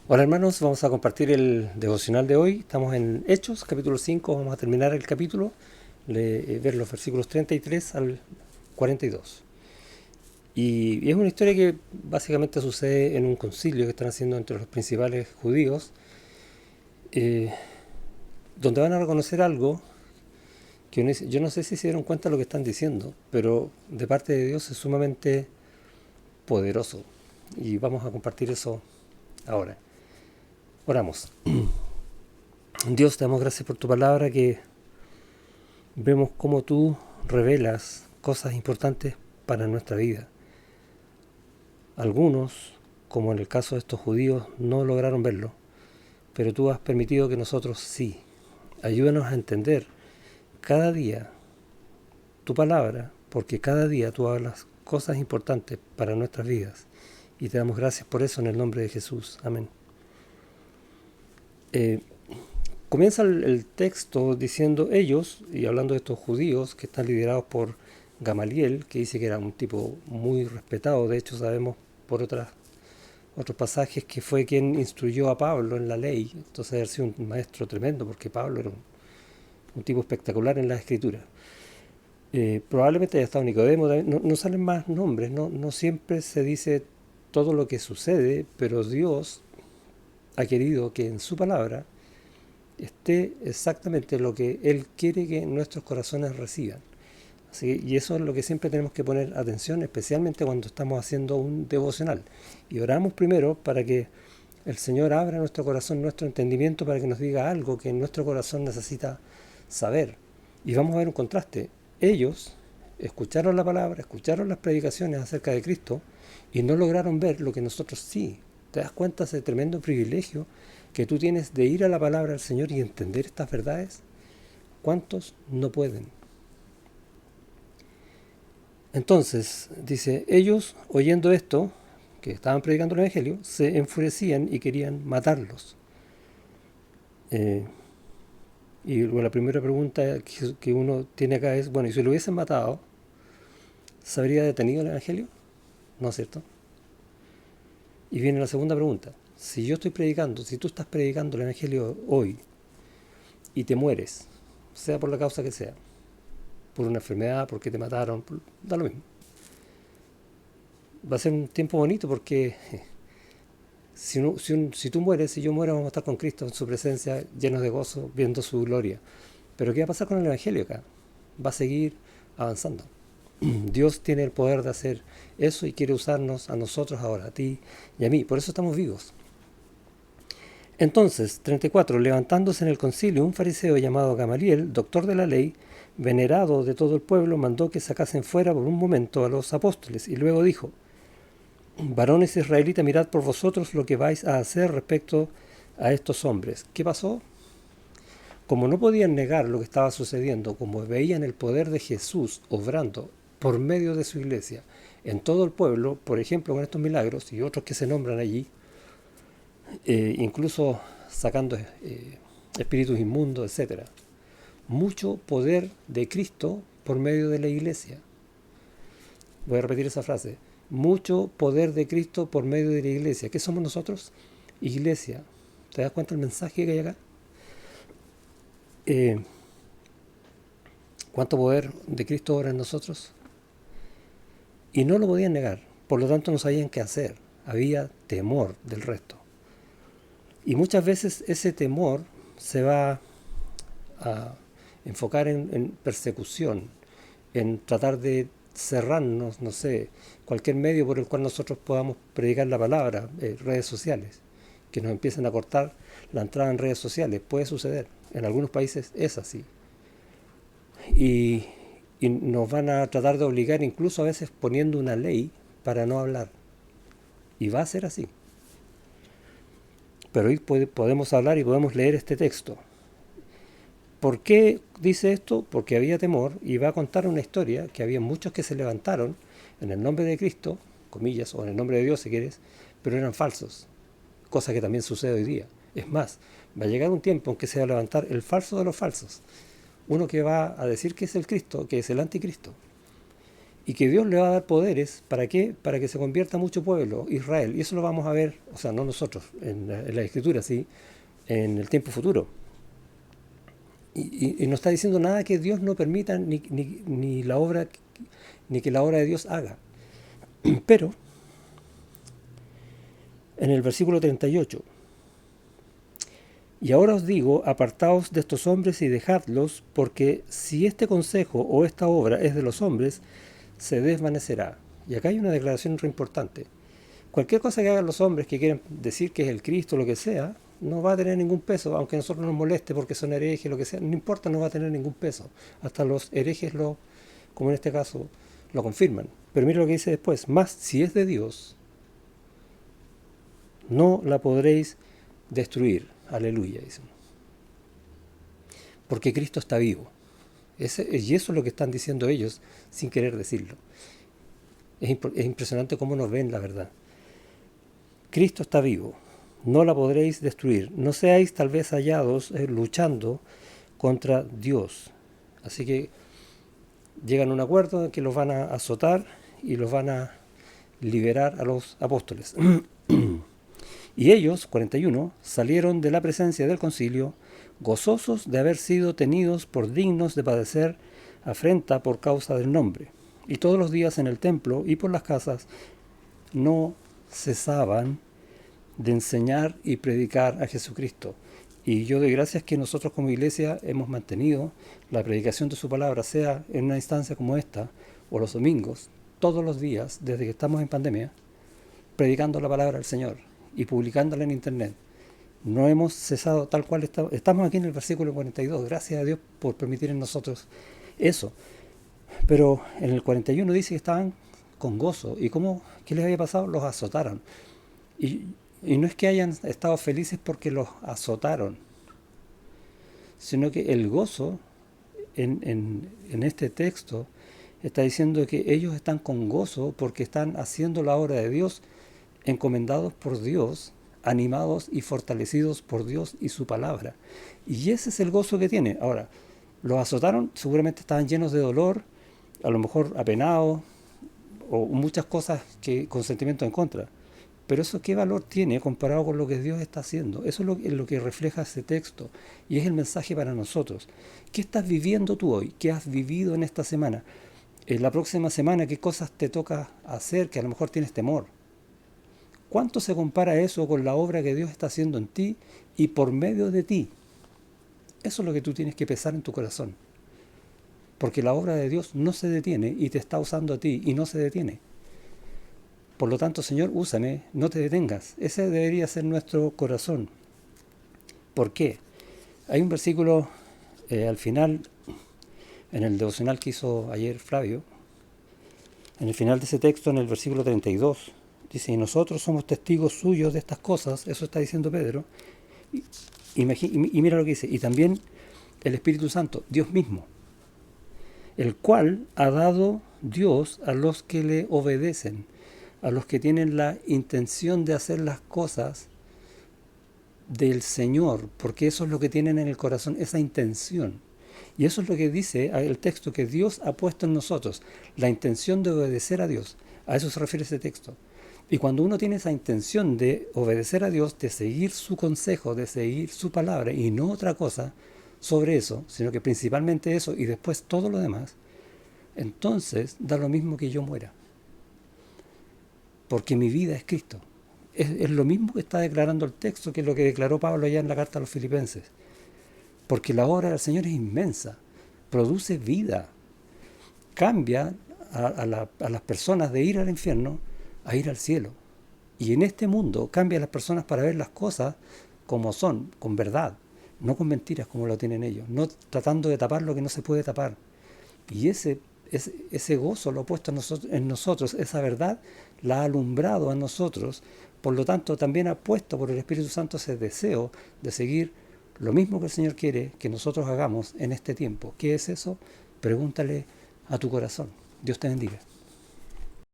Hola hermanos, vamos a compartir el devocional de hoy. Estamos en Hechos, capítulo 5. Vamos a terminar el capítulo, ver los versículos 33 al 42. Y es una historia que básicamente sucede en un concilio que están haciendo entre los principales judíos, eh, donde van a reconocer algo que yo no sé si se dieron cuenta de lo que están diciendo, pero de parte de Dios es sumamente poderoso. Y vamos a compartir eso ahora. Oramos. Dios, te damos gracias por tu palabra, que vemos cómo tú revelas cosas importantes para nuestra vida. Algunos, como en el caso de estos judíos, no lograron verlo, pero tú has permitido que nosotros sí. Ayúdanos a entender cada día tu palabra, porque cada día tú hablas cosas importantes para nuestras vidas. Y te damos gracias por eso en el nombre de Jesús. Amén. Eh, Comienza el texto diciendo ellos, y hablando de estos judíos que están liderados por Gamaliel, que dice que era un tipo muy respetado. De hecho sabemos por otros pasajes que fue quien instruyó a Pablo en la ley. Entonces ha sido un maestro tremendo, porque Pablo era un tipo espectacular en la escritura. Probablemente haya estado Nicodemo. No salen más nombres, no siempre se dice todo lo que sucede, pero Dios ha querido que en su palabra esté exactamente lo que Él quiere que nuestros corazones reciban. Y eso es lo que siempre tenemos que poner atención, especialmente cuando estamos haciendo un devocional. Y oramos primero para que el Señor abra nuestro corazón, nuestro entendimiento, para que nos diga algo que nuestro corazón necesita saber. Y vamos a ver un contraste. Ellos escucharon la palabra, escucharon las predicaciones acerca de Cristo y no lograron ver lo que nosotros sí. ¿Te das cuenta de ese tremendo privilegio que tú tienes de ir a la palabra del Señor y entender estas verdades? ¿Cuántos no pueden? Entonces, dice, ellos oyendo esto, que estaban predicando el Evangelio, se enfurecían y querían matarlos. Eh, y la primera pregunta que uno tiene acá es, bueno, ¿y si lo hubiesen matado, se habría detenido el Evangelio? ¿No es cierto? Y viene la segunda pregunta. Si yo estoy predicando, si tú estás predicando el Evangelio hoy y te mueres, sea por la causa que sea, por una enfermedad, porque te mataron, da lo mismo. Va a ser un tiempo bonito porque si tú mueres, si yo muero, vamos a estar con Cristo en su presencia, llenos de gozo, viendo su gloria. Pero ¿qué va a pasar con el Evangelio acá? Va a seguir avanzando. Dios tiene el poder de hacer eso y quiere usarnos a nosotros ahora, a ti y a mí. Por eso estamos vivos. Entonces, 34. Levantándose en el concilio un fariseo llamado Gamaliel, doctor de la ley, venerado de todo el pueblo, mandó que sacasen fuera por un momento a los apóstoles y luego dijo: varones israelitas, mirad por vosotros lo que vais a hacer respecto a estos hombres. ¿Qué pasó? Como no podían negar lo que estaba sucediendo, como veían el poder de Jesús obrando por medio de su iglesia en todo el pueblo, por ejemplo con estos milagros y otros que se nombran allí, incluso sacando espíritus inmundos, etc. Mucho poder de Cristo por medio de la iglesia. Voy a repetir esa frase. Mucho poder de Cristo por medio de la iglesia. ¿Qué somos nosotros? Iglesia. ¿Te das cuenta del mensaje que hay acá? ¿Cuánto poder de Cristo obra en nosotros? Y no lo podían negar. Por lo tanto no sabían qué hacer. Había temor del resto. Y muchas veces ese temor se va a enfocar en persecución, en tratar de cerrarnos, no sé, cualquier medio por el cual nosotros podamos predicar la palabra, redes sociales, que nos empiecen a cortar la entrada en redes sociales. Puede suceder, en algunos países es así. Y, y nos van a tratar de obligar, incluso a veces poniendo una ley para no hablar. Y va a ser así. Pero hoy podemos hablar y podemos leer este texto. ¿Por qué dice esto? Porque había temor, y va a contar una historia que había muchos que se levantaron en el nombre de Cristo, comillas, o en el nombre de Dios si quieres, pero eran falsos, cosa que también sucede hoy día. Es más, va a llegar un tiempo en que se va a levantar el falso de los falsos, uno que va a decir que es el Cristo, que es el anticristo. y que Dios le va a dar poderes. ¿Para qué? Para que se convierta mucho pueblo, Israel. Y eso lo vamos a ver, o sea, no nosotros, en la Escritura, sí, en el tiempo futuro. Y no está diciendo nada que Dios no permita ni la obra, ni que la obra de Dios haga. Pero, en el versículo 38, y ahora os digo, apartaos de estos hombres y dejadlos, porque si este consejo o esta obra es de los hombres, se desvanecerá. Y acá hay una declaración re importante. Cualquier cosa que hagan los hombres que quieran decir que es el Cristo o lo que sea, no va a tener ningún peso, aunque a nosotros nos moleste porque son herejes, lo que sea, no importa, no va a tener ningún peso. Hasta los herejes, como en este caso, lo confirman. Pero mira lo que dice después, más si es de Dios, no la podréis destruir. Aleluya, dicen. Porque Cristo está vivo. Y eso es lo que están diciendo ellos sin querer decirlo. Es impresionante cómo nos ven la verdad. Cristo está vivo, no la podréis destruir. No seáis tal vez hallados luchando contra Dios. Así que llegan a un acuerdo en que los van a azotar y los van a liberar a los apóstoles. Y ellos, 41, salieron de la presencia del concilio, gozosos de haber sido tenidos por dignos de padecer afrenta por causa del nombre. Y todos los días en el templo y por las casas no cesaban de enseñar y predicar a Jesucristo. Y yo doy gracias que nosotros como iglesia hemos mantenido la predicación de su palabra, sea en una instancia como esta, o los domingos, todos los días, desde que estamos en pandemia, predicando la palabra del Señor y publicándola en internet. No hemos cesado tal cual estamos aquí en el versículo 42, gracias a Dios por permitir en nosotros eso. Pero en el 41 dice que estaban con gozo. ¿Y qué les había pasado? Los azotaron. Y no es que hayan estado felices porque los azotaron, sino que el gozo en este texto está diciendo que ellos están con gozo porque están haciendo la obra de Dios, encomendados por Dios, animados y fortalecidos por Dios y su palabra. Y ese es el gozo que tiene. Ahora, los azotaron, seguramente estaban llenos de dolor, a lo mejor apenados, o muchas cosas con sentimientos en contra. Pero eso, ¿qué valor tiene comparado con lo que Dios está haciendo? Eso es lo que refleja ese texto. Y es el mensaje para nosotros. ¿Qué estás viviendo tú hoy? ¿Qué has vivido en esta semana? En la próxima semana, ¿qué cosas te toca hacer que a lo mejor tienes temor? ¿Cuánto se compara eso con la obra que Dios está haciendo en ti y por medio de ti? Eso es lo que tú tienes que pesar en tu corazón. Porque la obra de Dios no se detiene y te está usando a ti y no se detiene. Por lo tanto, Señor, úsame, no te detengas. Ese debería ser nuestro corazón. ¿Por qué? Hay un versículo al final, en el devocional que hizo ayer Flavio, en el final de ese texto, en el versículo 32, dice, y nosotros somos testigos suyos de estas cosas, eso está diciendo Pedro, y mira lo que dice, y también el Espíritu Santo, Dios mismo, el cual ha dado Dios a los que le obedecen, a los que tienen la intención de hacer las cosas del Señor, porque eso es lo que tienen en el corazón, esa intención. Y eso es lo que dice el texto, que Dios ha puesto en nosotros, la intención de obedecer a Dios. A eso se refiere ese texto. Y cuando uno tiene esa intención de obedecer a Dios, de seguir su consejo, de seguir su palabra, y no otra cosa sobre eso, sino que principalmente eso y después todo lo demás, entonces da lo mismo que yo muera. Porque mi vida es Cristo. Es lo mismo que está declarando el texto, que es lo que declaró Pablo allá en la carta a los Filipenses. Porque la obra del Señor es inmensa, produce vida, cambia a las personas de ir al infierno a ir al cielo. Y en este mundo cambia a las personas para ver las cosas como son, con verdad, no con mentiras como lo tienen ellos, no tratando de tapar lo que no se puede tapar. Y ese gozo lo ha puesto en nosotros, esa verdad la ha alumbrado a nosotros, por lo tanto también ha puesto por el Espíritu Santo ese deseo de seguir lo mismo que el Señor quiere que nosotros hagamos en este tiempo. ¿Qué es eso? Pregúntale a tu corazón. Dios te bendiga.